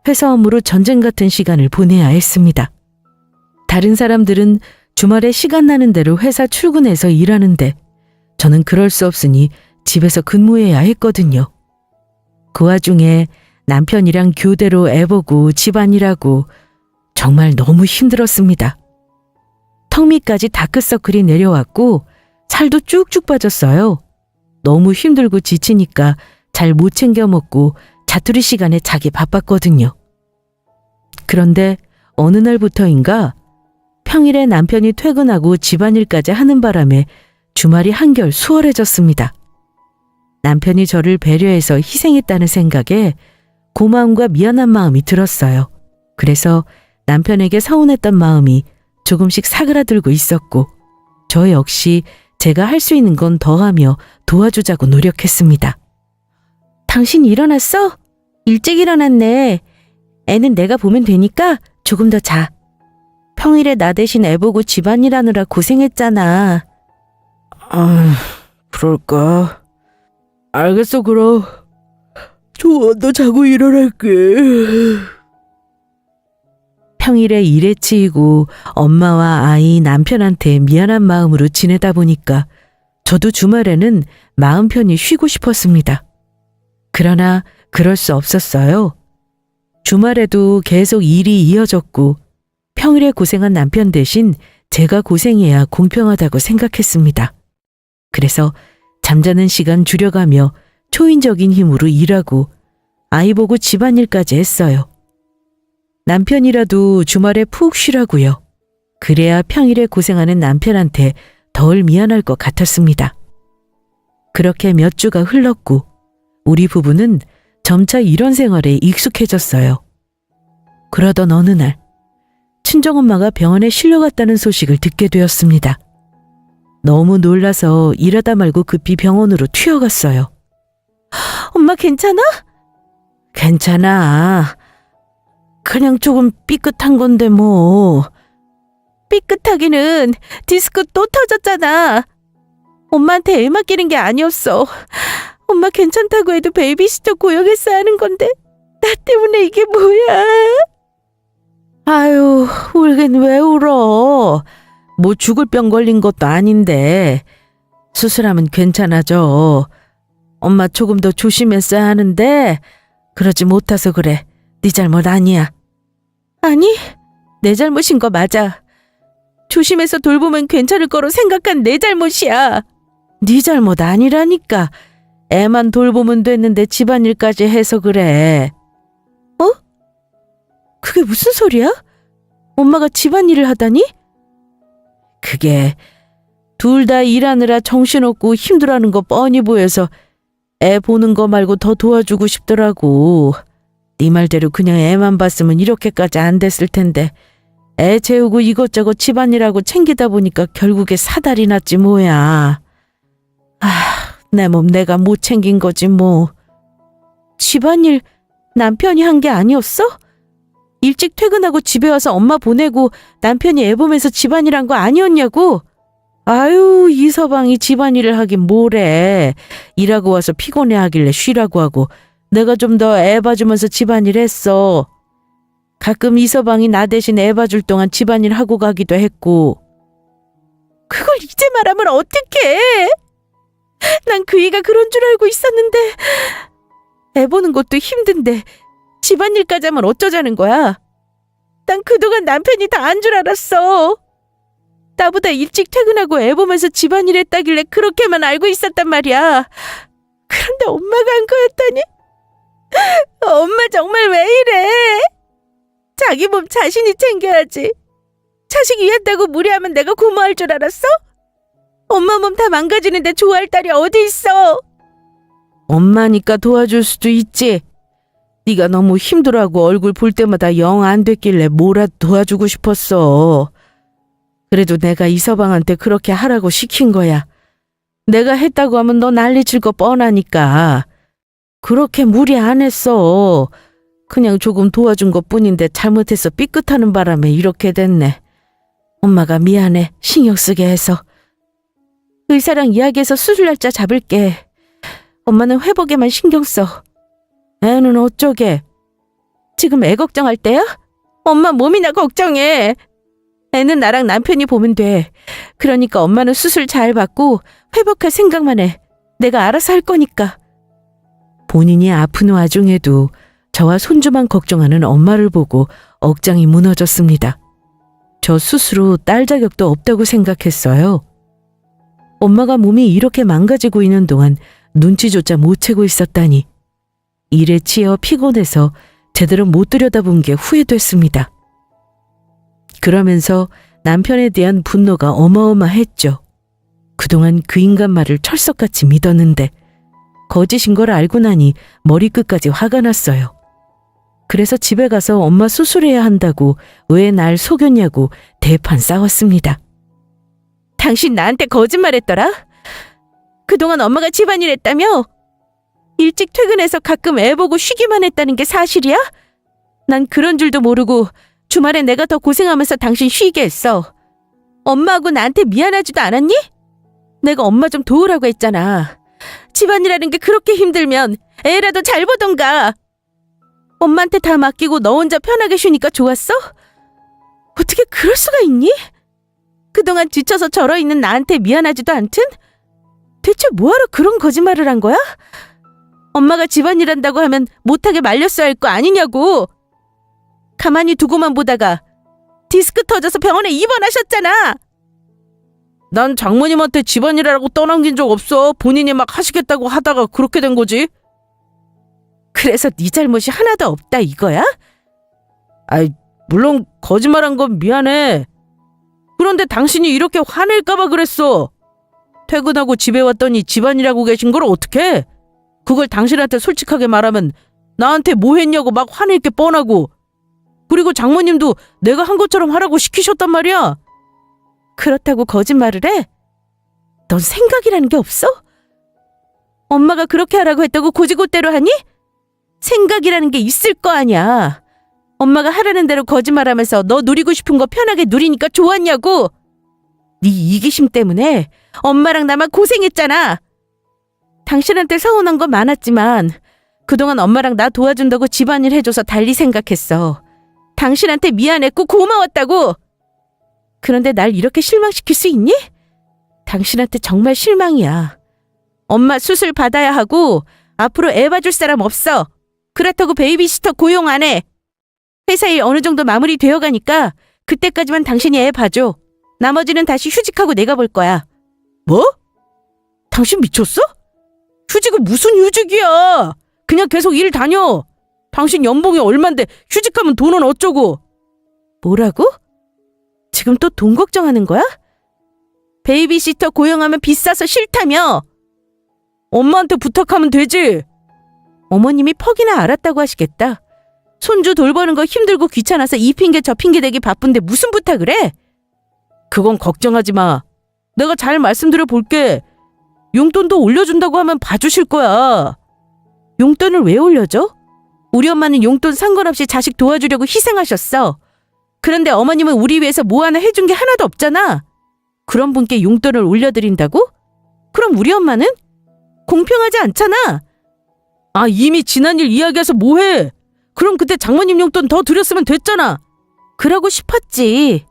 회사 업무로 전쟁 같은 시간을 보내야 했습니다. 다른 사람들은 주말에 시간 나는 대로 회사 출근해서 일하는데 저는 그럴 수 없으니 집에서 근무해야 했거든요. 그 와중에 남편이랑 교대로 애 보고 집안일하고 정말 너무 힘들었습니다. 턱 밑까지 다크서클이 내려왔고 살도 쭉쭉 빠졌어요. 너무 힘들고 지치니까 잘 못 챙겨 먹고 자투리 시간에 자기 바빴거든요. 그런데 어느 날부터인가 평일에 남편이 퇴근하고 집안일까지 하는 바람에 주말이 한결 수월해졌습니다. 남편이 저를 배려해서 희생했다는 생각에 고마움과 미안한 마음이 들었어요. 그래서 남편에게 서운했던 마음이 조금씩 사그라들고 있었고 저 역시 제가 할 수 있는 건 더하며 도와주자고 노력했습니다. 당신 일어났어? 일찍 일어났네. 애는 내가 보면 되니까 조금 더 자. 평일에 나 대신 애 보고 집안일 하느라 고생했잖아. 그럴까? 알겠어, 그럼. 조금 더 자고 일어날게. 평일에 일에 치이고 엄마와 아이, 남편한테 미안한 마음으로 지내다 보니까 저도 주말에는 마음 편히 쉬고 싶었습니다. 그러나 그럴 수 없었어요. 주말에도 계속 일이 이어졌고 평일에 고생한 남편 대신 제가 고생해야 공평하다고 생각했습니다. 그래서 잠자는 시간 줄여가며 초인적인 힘으로 일하고 아이 보고 집안일까지 했어요. 남편이라도 주말에 푹 쉬라고요. 그래야 평일에 고생하는 남편한테 덜 미안할 것 같았습니다. 그렇게 몇 주가 흘렀고 우리 부부는 점차 이런 생활에 익숙해졌어요. 그러던 어느 날 친정엄마가 병원에 실려갔다는 소식을 듣게 되었습니다. 너무 놀라서 일하다 말고 급히 병원으로 튀어갔어요. 엄마 괜찮아? 괜찮아. 그냥 조금 삐끗한 건데 뭐. 삐끗하기는 디스크 또 터졌잖아. 엄마한테 애 맡기는 게 아니었어. 엄마 괜찮다고 해도 베이비시터 고용해서 하는 건데 나 때문에 이게 뭐야. 아유, 울긴 왜 울어. 뭐 죽을 병 걸린 것도 아닌데 수술하면 괜찮아져. 엄마 조금 더 조심했어야 하는데 그러지 못해서 그래. 네 잘못 아니야. 아니, 내 잘못인 거 맞아. 조심해서 돌보면 괜찮을 거로 생각한 내 잘못이야. 네 잘못 아니라니까. 애만 돌보면 됐는데 집안일까지 해서 그래. 어? 그게 무슨 소리야? 엄마가 집안일을 하다니? 그게 둘 다 일하느라 정신없고 힘들어하는 거 뻔히 보여서 애 보는 거 말고 더 도와주고 싶더라고. 네 말대로 그냥 애만 봤으면 이렇게까지 안 됐을 텐데 애 재우고 이것저것 집안일하고 챙기다 보니까 결국에 사달이 났지 뭐야. 내 몸 내가 못 챙긴 거지 뭐. 집안일 남편이 한 게 아니었어? 일찍 퇴근하고 집에 와서 엄마 보내고 남편이 애 보면서 집안일 한 거 아니었냐고? 아유, 이 서방이 집안일을 하긴 뭐래. 일하고 와서 피곤해 하길래 쉬라고 하고 내가 좀 더 애 봐주면서 집안일 했어. 가끔 이서방이 나 대신 애 봐줄 동안 집안일 하고 가기도 했고. 그걸 이제 말하면 어떡해? 난 그이가 그런 줄 알고 있었는데 애 보는 것도 힘든데 집안일까지 하면 어쩌자는 거야? 난 그동안 남편이 다 한 줄 알았어. 나보다 일찍 퇴근하고 애 보면서 집안일 했다길래 그렇게만 알고 있었단 말이야. 그런데 엄마가 한 거였다니? 엄마 정말 왜 이래? 자기 몸 자신이 챙겨야지. 자식 위한다고 무리하면 내가 고마울 줄 알았어? 엄마 몸 다 망가지는데 좋아할 딸이 어디 있어? 엄마니까 도와줄 수도 있지. 네가 너무 힘들어하고 얼굴 볼 때마다 영 안 됐길래 뭐라도 도와주고 싶었어. 그래도 내가 이서방한테 그렇게 하라고 시킨 거야. 내가 했다고 하면 너 난리칠 거 뻔하니까. 그렇게 무리 안 했어. 그냥 조금 도와준 것뿐인데 잘못해서 삐끗하는 바람에 이렇게 됐네. 엄마가 미안해. 신경 쓰게 해서. 의사랑 이야기해서 수술 날짜 잡을게. 엄마는 회복에만 신경 써. 애는 어쩌게? 지금 애 걱정할 때야? 엄마 몸이나 걱정해. 애는 나랑 남편이 보면 돼. 그러니까 엄마는 수술 잘 받고 회복할 생각만 해. 내가 알아서 할 거니까. 본인이 아픈 와중에도 저와 손주만 걱정하는 엄마를 보고 억장이 무너졌습니다. 저 스스로 딸 자격도 없다고 생각했어요. 엄마가 몸이 이렇게 망가지고 있는 동안 눈치조차 못 채고 있었다니. 일에 치여 피곤해서 제대로 못 들여다본 게 후회됐습니다. 그러면서 남편에 대한 분노가 어마어마했죠. 그동안 그 인간 말을 철석같이 믿었는데 거짓인 걸 알고 나니 머리끝까지 화가 났어요. 그래서 집에 가서 엄마 수술해야 한다고 왜 날 속였냐고 대판 싸웠습니다. 당신 나한테 거짓말했더라? 그동안 엄마가 집안일 했다며? 일찍 퇴근해서 가끔 애 보고 쉬기만 했다는 게 사실이야? 난 그런 줄도 모르고 주말에 내가 더 고생하면서 당신 쉬게 했어. 엄마하고 나한테 미안하지도 않았니? 내가 엄마 좀 도우라고 했잖아. 집안일하는 게 그렇게 힘들면 애라도 잘 보던가. 엄마한테 다 맡기고 너 혼자 편하게 쉬니까 좋았어? 어떻게 그럴 수가 있니? 그동안 지쳐서 절어있는 나한테 미안하지도 않든? 대체 뭐하러 그런 거짓말을 한 거야? 엄마가 집안일 한다고 하면 못하게 말렸어야 할 거 아니냐고. 가만히 두고만 보다가 디스크 터져서 병원에 입원하셨잖아. 난 장모님한테 집안일하라고 떠넘긴 적 없어. 본인이 막 하시겠다고 하다가 그렇게 된 거지. 그래서 네 잘못이 하나도 없다 이거야? 아이, 물론 거짓말한 건 미안해. 그런데 당신이 이렇게 화낼까봐 그랬어. 퇴근하고 집에 왔더니 집안일하고 계신 걸 어떡해? 그걸 당신한테 솔직하게 말하면 나한테 뭐 했냐고 막 화낼 게 뻔하고. 그리고 장모님도 내가 한 것처럼 하라고 시키셨단 말이야. 그렇다고 거짓말을 해? 넌 생각이라는 게 없어? 엄마가 그렇게 하라고 했다고 고지고대로 하니? 생각이라는 게 있을 거 아니야. 엄마가 하라는 대로 거짓말하면서 너 누리고 싶은 거 편하게 누리니까 좋았냐고. 네 이기심 때문에 엄마랑 나만 고생했잖아. 당신한테 서운한 건 많았지만 그동안 엄마랑 나 도와준다고 집안일 해줘서 달리 생각했어. 당신한테 미안했고 고마웠다고. 그런데 날 이렇게 실망시킬 수 있니? 당신한테 정말 실망이야. 엄마 수술 받아야 하고 앞으로 애 봐줄 사람 없어. 그렇다고 베이비시터 고용 안 해. 회사 일 어느 정도 마무리 되어 가니까 그때까지만 당신이 애 봐줘. 나머지는 다시 휴직하고 내가 볼 거야. 뭐? 당신 미쳤어? 휴직은 무슨 휴직이야? 그냥 계속 일 다녀. 당신 연봉이 얼만데 휴직하면 돈은 어쩌고? 뭐라고? 지금 또 돈 걱정하는 거야? 베이비시터 고용하면 비싸서 싫다며. 엄마한테 부탁하면 되지. 어머님이 퍽이나 알았다고 하시겠다. 손주 돌보는 거 힘들고 귀찮아서 이 핑계 저 핑계 대기 바쁜데 무슨 부탁을 해? 그건 걱정하지 마. 내가 잘 말씀드려 볼게. 용돈도 올려준다고 하면 봐주실 거야. 용돈을 왜 올려줘? 우리 엄마는 용돈 상관없이 자식 도와주려고 희생하셨어. 그런데 어머님은 우리 위해서 뭐 하나 해준 게 하나도 없잖아. 그런 분께 용돈을 올려드린다고? 그럼 우리 엄마는? 공평하지 않잖아. 아, 이미 지난 일 이야기해서 뭐해? 그럼 그때 장모님 용돈 더 드렸으면 됐잖아. 그러고 싶었지.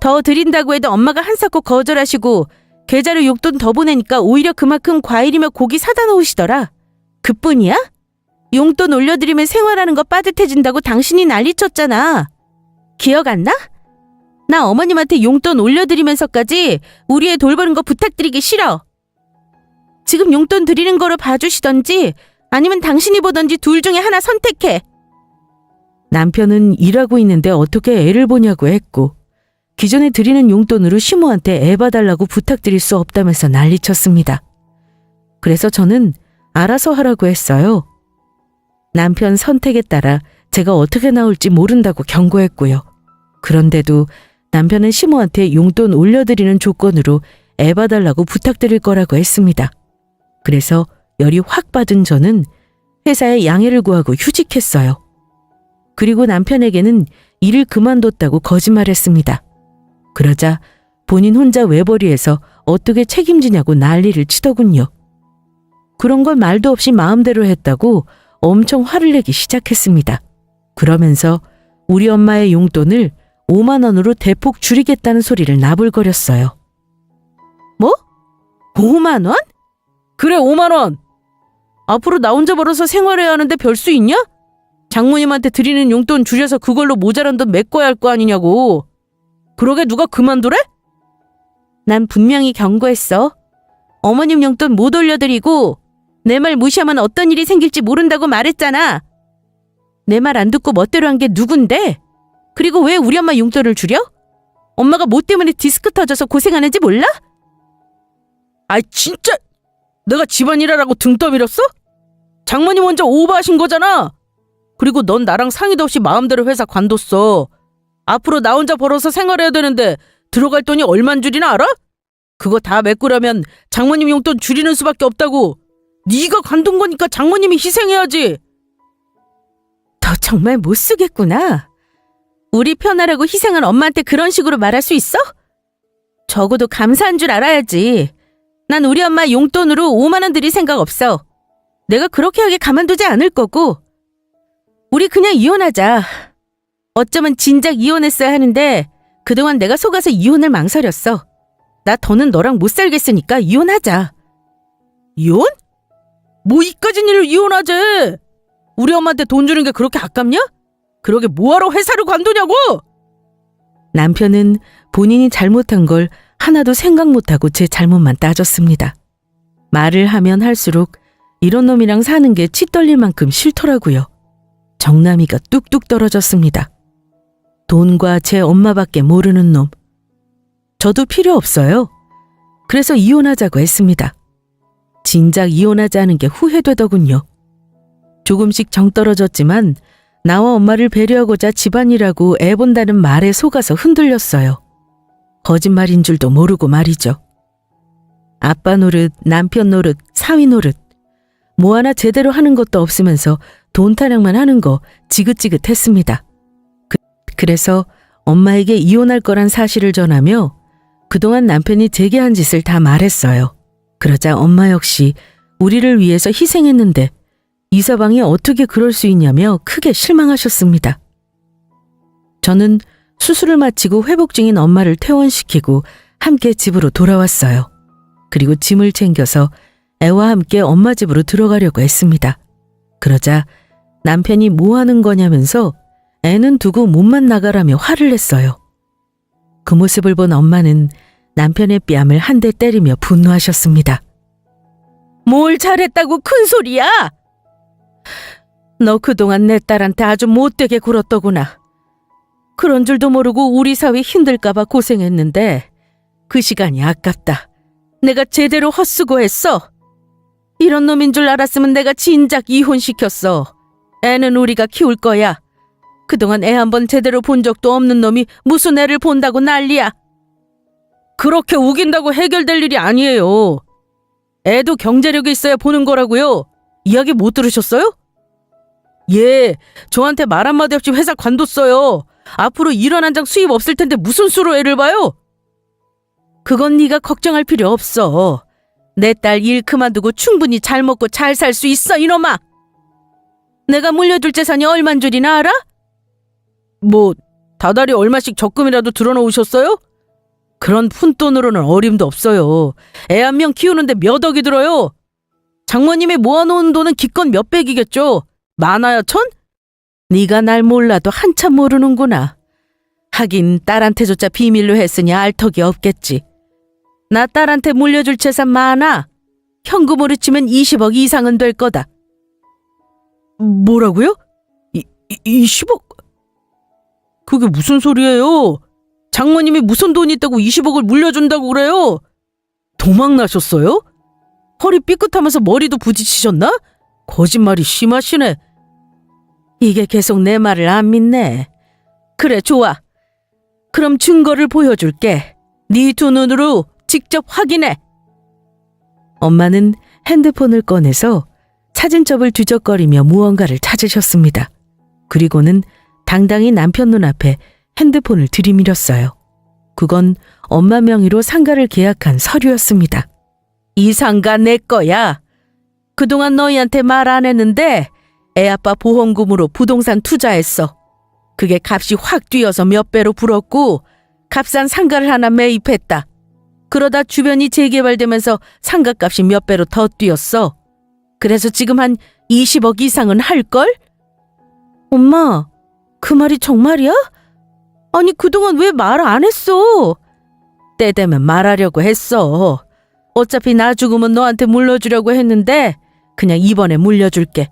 더 드린다고 해도 엄마가 한사코 거절하시고 계좌로 용돈 더 보내니까 오히려 그만큼 과일이며 고기 사다 놓으시더라. 그뿐이야? 용돈 올려드리면 생활하는 거 빠듯해진다고 당신이 난리쳤잖아. 기억 안 나? 나 어머님한테 용돈 올려드리면서까지 우리 애 돌보는 거 부탁드리기 싫어. 지금 용돈 드리는 거로 봐주시던지 아니면 당신이 보던지 둘 중에 하나 선택해. 남편은 일하고 있는데 어떻게 애를 보냐고 했고 기존에 드리는 용돈으로 시모한테 애 봐달라고 부탁드릴 수 없다면서 난리쳤습니다. 그래서 저는 알아서 하라고 했어요. 남편 선택에 따라 제가 어떻게 나올지 모른다고 경고했고요. 그런데도 남편은 시모한테 용돈 올려드리는 조건으로 애 봐달라고 부탁드릴 거라고 했습니다. 그래서 열이 확 받은 저는 회사에 양해를 구하고 휴직했어요. 그리고 남편에게는 일을 그만뒀다고 거짓말했습니다. 그러자 본인 혼자 외벌이해서 어떻게 책임지냐고 난리를 치더군요. 그런 걸 말도 없이 마음대로 했다고 엄청 화를 내기 시작했습니다. 그러면서 우리 엄마의 용돈을 5만 원으로 대폭 줄이겠다는 소리를 나불거렸어요. 뭐? 5만 원? 그래 5만 원! 앞으로 나 혼자 벌어서 생활해야 하는데 별 수 있냐? 장모님한테 드리는 용돈 줄여서 그걸로 모자란 돈 메꿔야 할 거 아니냐고. 그러게 누가 그만두래? 난 분명히 경고했어. 어머님 용돈 못 올려드리고 내 말 무시하면 어떤 일이 생길지 모른다고 말했잖아. 내 말 안 듣고 멋대로 한 게 누군데? 그리고 왜 우리 엄마 용돈을 줄여? 엄마가 뭐 때문에 디스크 터져서 고생하는지 몰라? 아이 진짜 내가 집안일하라고 등 떠밀었어? 장모님 먼저 오버하신 거잖아. 그리고 넌 나랑 상의도 없이 마음대로 회사 관뒀어. 앞으로 나 혼자 벌어서 생활해야 되는데 들어갈 돈이 얼만 줄이나 알아? 그거 다 메꾸려면 장모님 용돈 줄이는 수밖에 없다고. 네가 관둔 거니까 장모님이 희생해야지. 너 정말 못 쓰겠구나. 우리 편하라고 희생한 엄마한테 그런 식으로 말할 수 있어? 적어도 감사한 줄 알아야지. 난 우리 엄마 용돈으로 5만 원 드릴 생각 없어. 내가 그렇게 하게 가만두지 않을 거고. 우리 그냥 이혼하자. 어쩌면 진작 이혼했어야 하는데 그동안 내가 속아서 이혼을 망설였어. 나 더는 너랑 못 살겠으니까 이혼하자. 이혼? 뭐 이까진 일로 이혼하재? 우리 엄마한테 돈 주는 게 그렇게 아깝냐? 그러게 뭐하러 회사를 관두냐고? 남편은 본인이 잘못한 걸 하나도 생각 못하고 제 잘못만 따졌습니다. 말을 하면 할수록 이런 놈이랑 사는 게 치 떨릴 만큼 싫더라고요. 정남이가 뚝뚝 떨어졌습니다. 돈과 제 엄마밖에 모르는 놈. 저도 필요 없어요. 그래서 이혼하자고 했습니다. 진작 이혼하자 하는 게 후회되더군요. 조금씩 정 떨어졌지만 나와 엄마를 배려하고자 집안이라고 애 본다는 말에 속아서 흔들렸어요. 거짓말인 줄도 모르고 말이죠. 아빠 노릇, 남편 노릇, 사위 노릇. 뭐 하나 제대로 하는 것도 없으면서 돈 타령만 하는 거 지긋지긋했습니다. 그래서 엄마에게 이혼할 거란 사실을 전하며 그동안 남편이 제게 한 짓을 다 말했어요. 그러자 엄마 역시 우리를 위해서 희생했는데 이서방이 어떻게 그럴 수 있냐며 크게 실망하셨습니다. 저는 수술을 마치고 회복 중인 엄마를 퇴원시키고 함께 집으로 돌아왔어요. 그리고 짐을 챙겨서 애와 함께 엄마 집으로 들어가려고 했습니다. 그러자 남편이 뭐 하는 거냐면서 애는 두고 몸만 나가라며 화를 냈어요. 그 모습을 본 엄마는 남편의 뺨을 한 대 때리며 분노하셨습니다. 뭘 잘했다고 큰 소리야? 너 그동안 내 딸한테 아주 못되게 굴었더구나. 그런 줄도 모르고 우리 사위 힘들까봐 고생했는데 그 시간이 아깝다. 내가 제대로 헛수고했어. 이런 놈인 줄 알았으면 내가 진작 이혼시켰어. 애는 우리가 키울 거야. 그동안 애 한 번 제대로 본 적도 없는 놈이 무슨 애를 본다고 난리야. 그렇게 우긴다고 해결될 일이 아니에요. 애도 경제력이 있어야 보는 거라고요. 이야기 못 들으셨어요? 예, 저한테 말 한마디 없이 회사 관뒀어요. 앞으로 1원 한 장 수입 없을 텐데 무슨 수로 애를 봐요? 그건 네가 걱정할 필요 없어. 내 딸 일 그만두고 충분히 잘 먹고 잘 살 수 있어, 이놈아. 내가 물려줄 재산이 얼만 줄이나 알아? 뭐 다달이 얼마씩 적금이라도 들어놓으셨어요? 그런 푼돈으로는 어림도 없어요. 애 한 명 키우는데 몇 억이 들어요. 장모님이 모아놓은 돈은 기껏 몇백이겠죠. 많아야 천? 네가 날 몰라도 한참 모르는구나. 하긴 딸한테조차 비밀로 했으니 알 턱이 없겠지. 나 딸한테 물려줄 재산 많아. 현금으로 치면 20억 이상은 될 거다. 뭐라고요? 20억? 그게 무슨 소리예요? 장모님이 무슨 돈이 있다고 20억을 물려준다고 그래요? 도망 나셨어요? 허리 삐끗하면서 머리도 부딪히셨나? 거짓말이 심하시네. 이게 계속 내 말을 안 믿네. 그래, 좋아. 그럼 증거를 보여줄게. 네 두 눈으로 직접 확인해. 엄마는 핸드폰을 꺼내서 사진첩을 뒤적거리며 무언가를 찾으셨습니다. 그리고는 당당히 남편 눈앞에 핸드폰을 들이밀었어요. 그건 엄마 명의로 상가를 계약한 서류였습니다. 이 상가 내 거야. 그동안 너희한테 말 안 했는데 애 아빠 보험금으로 부동산 투자했어. 그게 값이 확 뛰어서 몇 배로 불었고 값싼 상가를 하나 매입했다. 그러다 주변이 재개발되면서 상가값이 몇 배로 더 뛰었어. 그래서 지금 한 20억 이상은 할걸? 엄마, 그 말이 정말이야? 아니 그동안 왜 말 안 했어? 때 되면 말하려고 했어. 어차피 나 죽으면 너한테 물려주려고 했는데 그냥 이번에 물려줄게.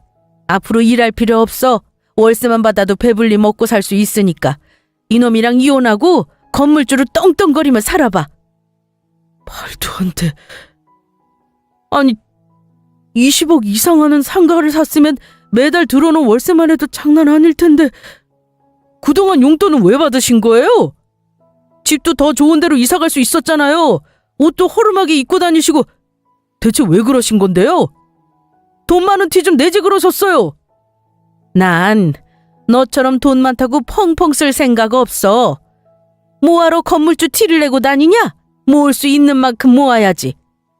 앞으로 일할 필요 없어. 월세만 받아도 배불리 먹고 살 수 있으니까. 이놈이랑 이혼하고 건물주로 떵떵거리며 살아봐. 말도 안 돼. 아니 20억 이상 하는 상가를 샀으면 매달 들어오는 월세만 해도 장난 아닐 텐데 그동안 용돈은 왜 받으신 거예요? 집도 더 좋은 데로 이사 갈 수 있었잖아요. 옷도 허름하게 입고 다니시고 대체 왜 그러신 건데요? 돈 많은 티 좀 내지 그러셨어요. 난 너처럼 돈 많다고 펑펑 쓸 생각 없어. 뭐하러 건물주 티를 내고 다니냐? 모을 수 있는 만큼 모아야지.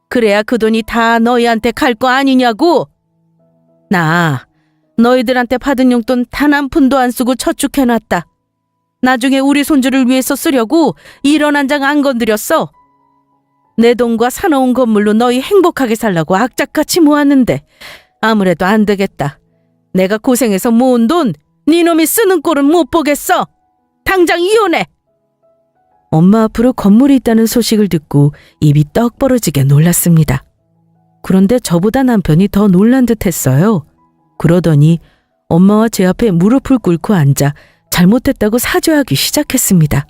그래야 그 돈이 다 너희한테 갈 거 아니냐고. 나 너희들한테 받은 용돈 단 한 푼도 안 쓰고 저축해놨다. 나중에 우리 손주를 위해서 쓰려고 1원 한 장 안 건드렸어. 내 돈과 사놓은 건물로 너희 행복하게 살라고 악착같이 모았는데 아무래도 안 되겠다. 내가 고생해서 모은 돈 네 놈이 쓰는 꼴은 못 보겠어. 당장 이혼해. 엄마 앞으로 건물이 있다는 소식을 듣고 입이 떡 벌어지게 놀랐습니다. 그런데 저보다 남편이 더 놀란 듯 했어요. 그러더니 엄마와 제 앞에 무릎을 꿇고 앉아 잘못했다고 사죄하기 시작했습니다.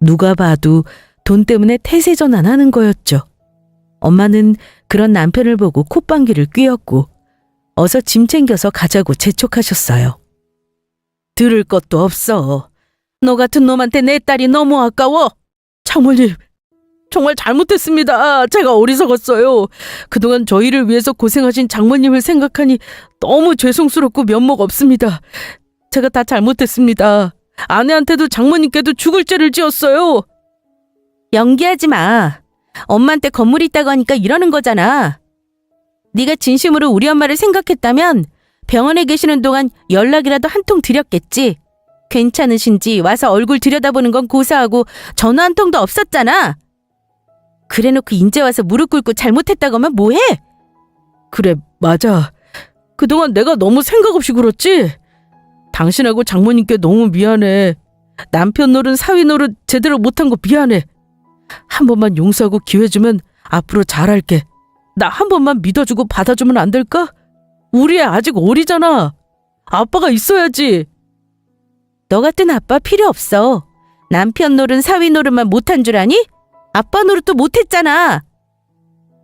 누가 봐도 돈 때문에 태세 전환하는 거였죠. 엄마는 그런 남편을 보고 콧방귀를 뀌었고 어서 짐 챙겨서 가자고 재촉하셨어요. 들을 것도 없어. 너 같은 놈한테 내 딸이 너무 아까워. 장모님, 정말 잘못했습니다. 제가 어리석었어요. 그동안 저희를 위해서 고생하신 장모님을 생각하니 너무 죄송스럽고 면목 없습니다. 제가 다 잘못했습니다. 아내한테도 장모님께도 죽을 죄를 지었어요. 연기하지 마. 엄마한테 건물이 있다고 하니까 이러는 거잖아. 네가 진심으로 우리 엄마를 생각했다면 병원에 계시는 동안 연락이라도 한 통 드렸겠지. 괜찮으신지 와서 얼굴 들여다보는 건 고사하고 전화 한 통도 없었잖아. 그래놓고 인제 와서 무릎 꿇고 잘못했다고 하면 뭐해? 그래, 맞아. 그동안 내가 너무 생각 없이 굴었지? 당신하고 장모님께 너무 미안해. 남편 노릇, 사위 노릇 제대로 못한 거 미안해. 한 번만 용서하고 기회 주면 앞으로 잘할게. 나 한 번만 믿어주고 받아주면 안 될까? 우리 애 아직 어리잖아. 아빠가 있어야지. 너 같은 아빠 필요 없어. 남편 노릇, 사위 노릇만 못한 줄 아니? 아빠 노릇도 못했잖아.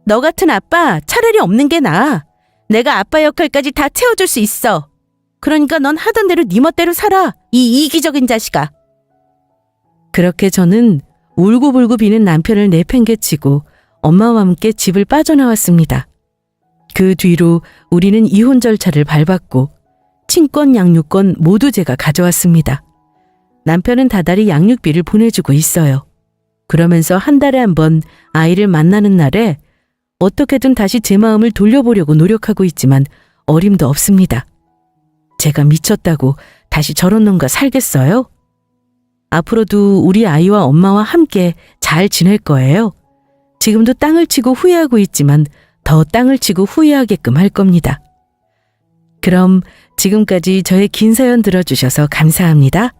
너 같은 아빠 차라리 없는 게 나아. 내가 아빠 역할까지 다 채워줄 수 있어. 그러니까 넌 하던 대로 네 멋대로 살아. 이 이기적인 자식아. 그렇게 저는 울고불고 비는 남편을 내팽개치고 엄마와 함께 집을 빠져나왔습니다. 그 뒤로 우리는 이혼 절차를 밟았고 친권, 양육권 모두 제가 가져왔습니다. 남편은 다달이 양육비를 보내주고 있어요. 그러면서 한 달에 한 번 아이를 만나는 날에 어떻게든 다시 제 마음을 돌려보려고 노력하고 있지만 어림도 없습니다. 제가 미쳤다고 다시 저런 놈과 살겠어요? 앞으로도 우리 아이와 엄마와 함께 잘 지낼 거예요. 지금도 땅을 치고 후회하고 있지만 더 땅을 치고 후회하게끔 할 겁니다. 그럼 지금까지 저의 긴 사연 들어주셔서 감사합니다.